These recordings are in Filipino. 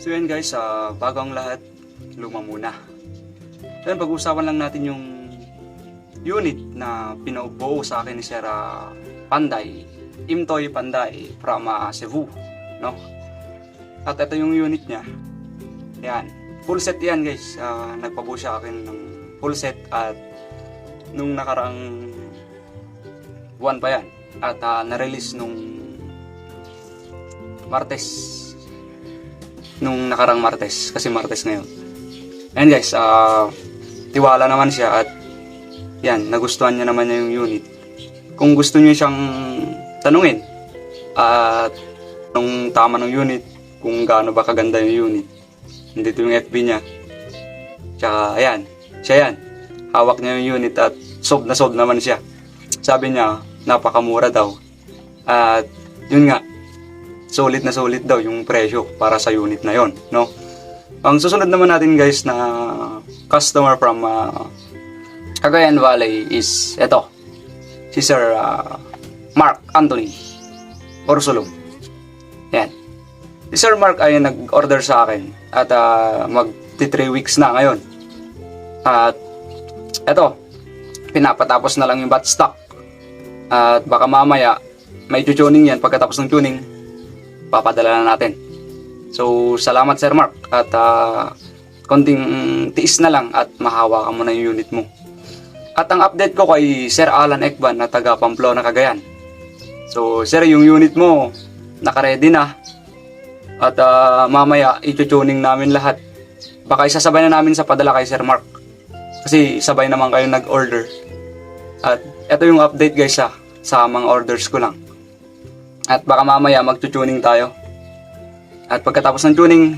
So yan guys, bago ang lahat, luma muna. Then pag-usapan lang natin yung unit na pinubuo sa akin ni Sir Panday, Imtoy Panday from Cebu, no? At ito yung unit niya. Yan, full set yan guys. Nagpabuo siya akin ng full set at nung nakaraang buwan pa yan. At na-release nung Martes. Nung nakarang Martes, kasi Martes ngayon. Ayan guys, tiwala naman siya at yan, nagustuhan niya naman niya yung unit. Kung gusto niyo siyang tanungin at nung tama ng unit, kung gaano ba kaganda yung unit, nandito yung FB niya. Tsaka ayan, siya yan. Hawak niya yung unit at sold naman siya. Sabi niya, napakamura daw. At yun nga, solid na solid daw yung presyo para sa unit na yon, no? Ang susunod naman natin guys na customer from Cagayan Valley is eto, si Sir Mark Anthony Orsolum. Yan. Si Sir Mark ay nag-order sa akin at magti 3 weeks na ngayon. At eto, pinapatapos na lang yung batch stock. At baka mamaya may tuning yan. Pagkatapos ng tuning, papadala na natin. So, salamat Sir Mark at konting tiis na lang at mahawakan mo na yung unit mo. At ang update ko kay Sir Alan Ekban na taga Pamplona, Cagayan. So, Sir, yung unit mo naka-ready na at mamaya itutuning namin lahat. Baka isasabay na namin sa padala kay Sir Mark kasi sabay naman kayo nag-order. At ito yung update guys sa mga orders ko lang. At baka mamaya magtutuning tayo. At pagkatapos ng tuning,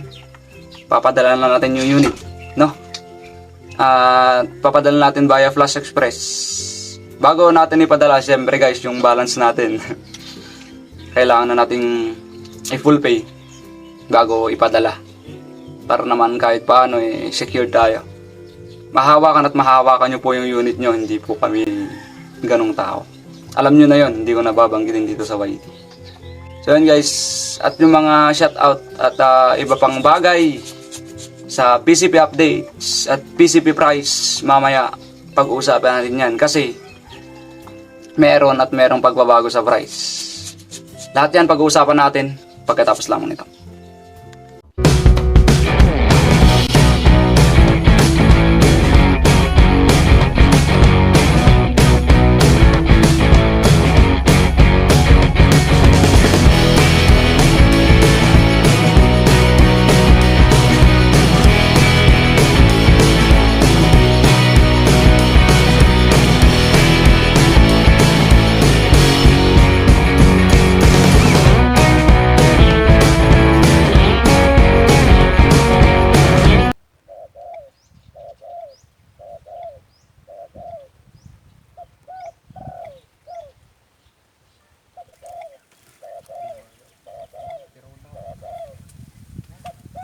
papadala na natin yung unit, no? At papadala natin via Flash Express. Bago natin ipadala, siyempre guys, yung balance natin. Kailangan na nating i-full pay bago ipadala. Para naman kahit paano, secure tayo. Mahawakan at mahawakan nyo po yung unit nyo, hindi po kami ganong tao. Alam nyo na yon, hindi ko nababanggitin dito sa YT. So yun guys, at yung mga shoutout at iba pang bagay sa PCP updates at PCP price, mamaya pag-uusapan natin yan kasi merong pagbabago sa price. Lahat yan pag-uusapan natin pagkatapos lamang nito.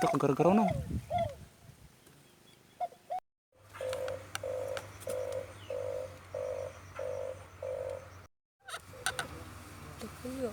Ito, kagar-garaw na. Ito puyo.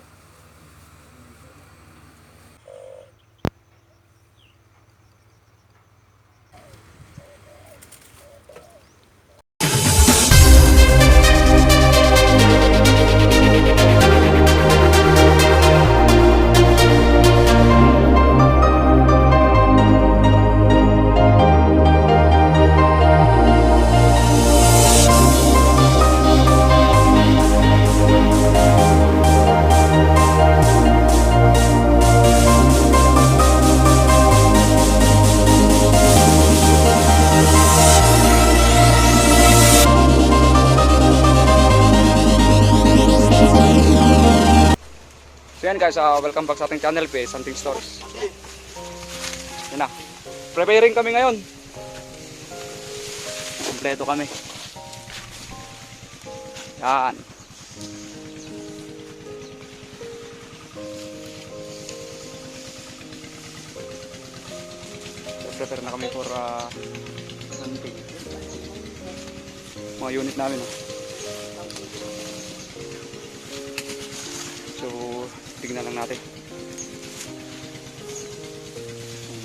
So yan guys, welcome back sa ating channel, Something Stores. Yan na, preparing kami ngayon. Kompleto kami. Yan. So, prepare na kami for hunting. Mga unit namin. So, tignan lang natin.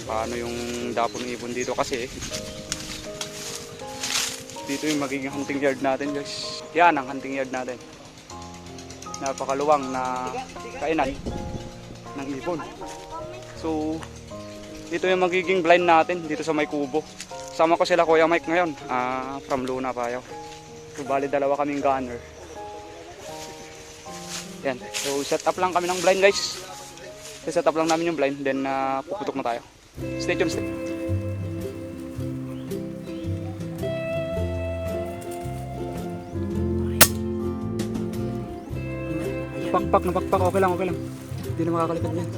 paano yung dapon ng ibon dito kasi dito yung magiging hunting yard natin guys. Yan ang hunting yard natin. Napakaluwang na kainan ng ibon. So dito yung magiging blind natin dito sa may kubo. Sama ko sila Kuya Mike ngayon from Luna Payaw. So bali dalawa kaming gunner. Yan. So set up lang kami ng blind guys. Set up lang namin yung blind then puputok na tayo. Stay tuned. Pakpak na pakpak, okay lang. Hindi na makakalipad yan.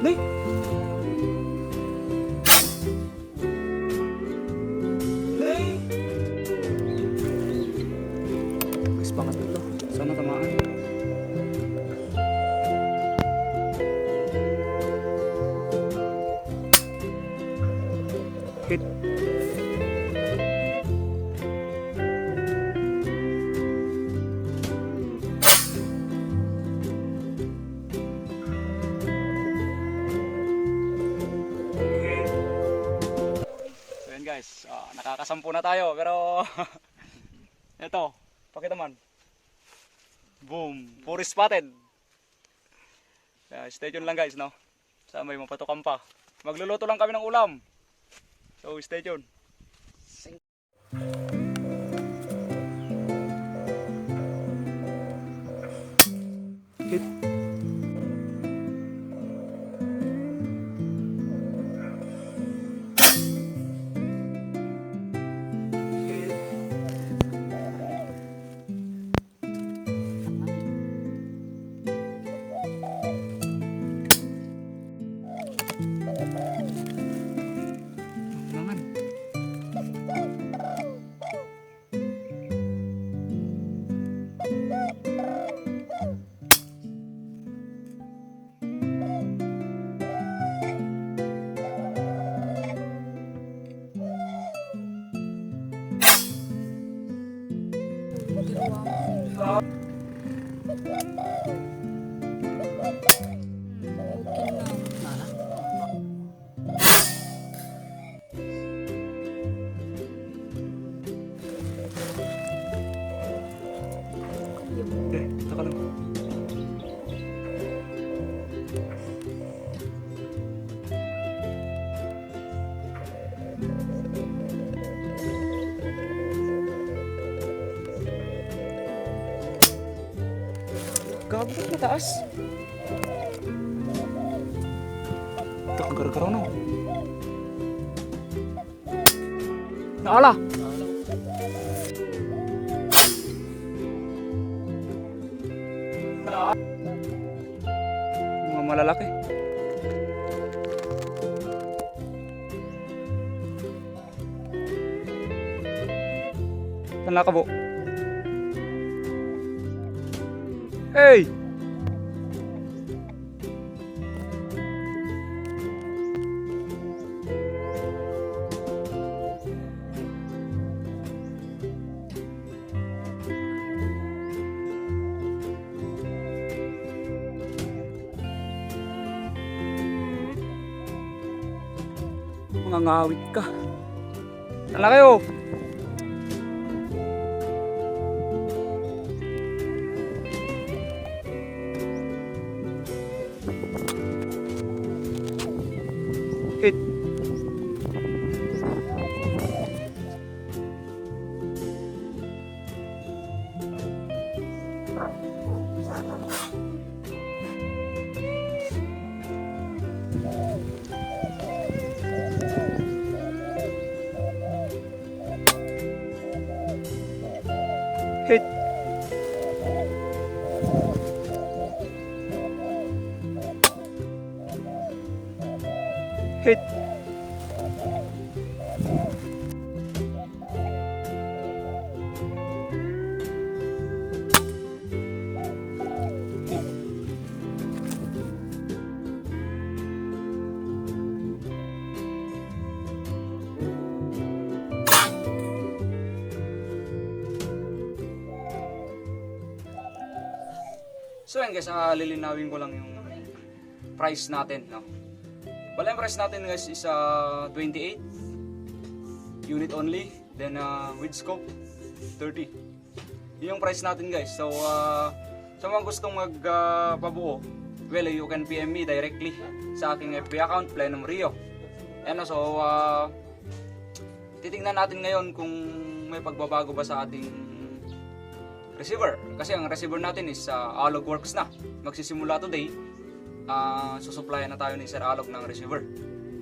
Nay! Nay! Guys, pangat ito. Sana tamaan. Hit. So yun guys, nakakasampu na tayo pero ito, pakita man. Boom, puri spotted. Stay tuned lang guys, no? Sa may mapatukan pa. Magluluto lang kami ng ulam. So stay tuned. Hit. Taka lang. Gago, ba't mataas? Ito, ang garagaraw na. Naala! Mga malalaki. Saan nakabo? Hey! Mangangawit ka. Saan na kayo? Hit. So yan guys, lilinawin ko lang yung price natin, no? Bala yung price natin guys is 28 unit only, then with scope 30. Yung price natin guys. So sa mga gustong magpabuo, well, you can PM me directly sa aking FB account, Plenum Rio. And so titingnan natin ngayon kung may pagbabago ba sa ating receiver. Kasi ang receiver natin is Alog Works na. Magsisimula today, susupply na tayo ni Sir Alog ng receiver.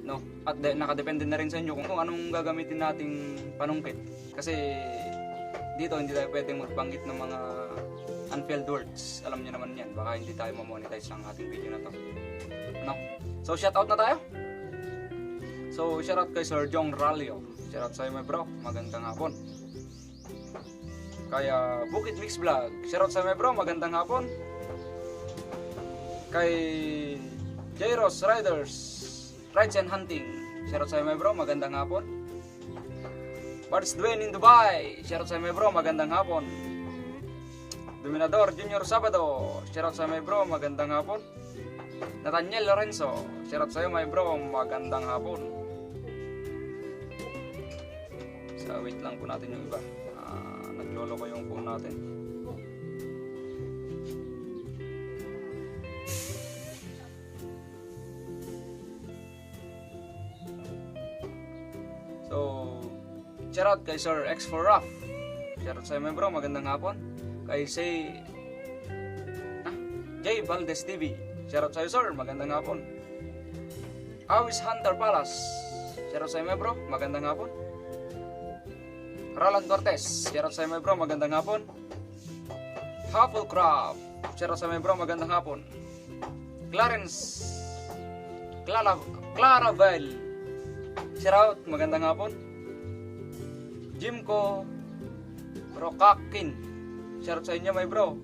No? At nakadepende na rin sa inyo kung anong gagamitin nating panungkit. Kasi dito hindi tayo pwedeng magbanggit ng mga unfilled words. Alam niyo naman yan, baka hindi tayo mamonetize ng ating video na to. No? So shoutout na tayo. So shoutout kay Sir Jong Ralio. Shoutout sa'yo my bro, magandang hapon. Kaya Bukit Mix Vlog, shoutout sa'yo my bro, magandang hapon. Kay Jairos Riders Rides and Hunting, shoutout sa'yo my bro, magandang hapon. Bards Dwayne in Dubai, shoutout sa'yo my bro, magandang hapon. Dominador Junior Sabado, shoutout sa'yo my bro, magandang hapon. Nathaniel Lorenzo, shoutout sa'yo my bro, magandang hapon. So wait lang po natin yung iba, naglolo ko yung phone natin. So shoutout kay Sir X4 Rough, shoutout sa'yo my bro, magandang hapon. Kay Jay Valdez TV, shoutout sa'yo sir, magandang hapon. Awis Hunter Palace, shoutout sa'yo my bro, magandang hapon. Roland Cortez, shoutout sa'yo my bro, magandang hapon. Hufflecraft, shoutout sa'yo my bro, magandang hapon. Clarence Claravel, shoutout, magandang hapon. Jimco Rokakin, shoutout sa inyo my bro.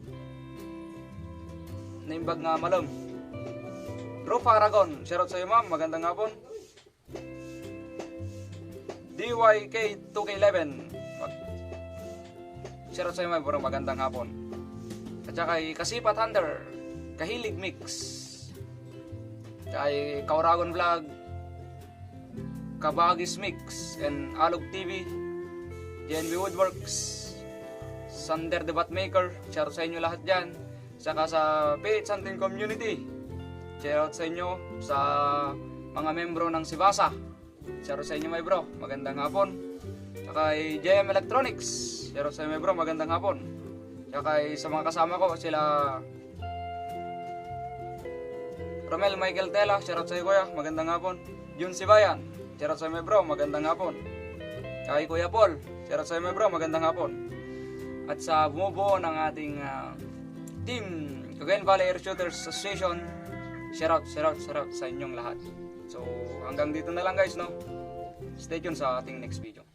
Naimbag nga malam. Rufa Aragon, shoutout sa iyo ma'am, magandang hapon. DYK 2K11, shoutout sa iyo my bro, magandang hapon. At saka kay Kasipat Hunter, Kahilig Mix, kay Kauragon Vlog, Kabagis Mix, and Alog TV, JNB Woodworks, Sander the Batmaker, shoutout sa inyo lahat dyan. Saka sa PH Hunting Community, shoutout sa inyo. Sa mga membro ng Sibasa, shoutout sa inyo my bro, magandang hapon. Saka kay JM Electronics, shoutout sa inyo my bro, magandang hapon. Saka sa mga kasama ko, sila Romel Michael Tela, shoutout sa iyo kuya, magandang hapon. Jun Sibayan, shoutout sa iyo my bro, magandang hapon. Kay Kuya Paul, shoutout sa iyo my bro, magandang hapon. At sa bumubuo ng ating team Cagayan Valley Air Shooters Association, shoutout sa inyong lahat. So hanggang dito na lang guys, no? Stay tuned sa ating next video.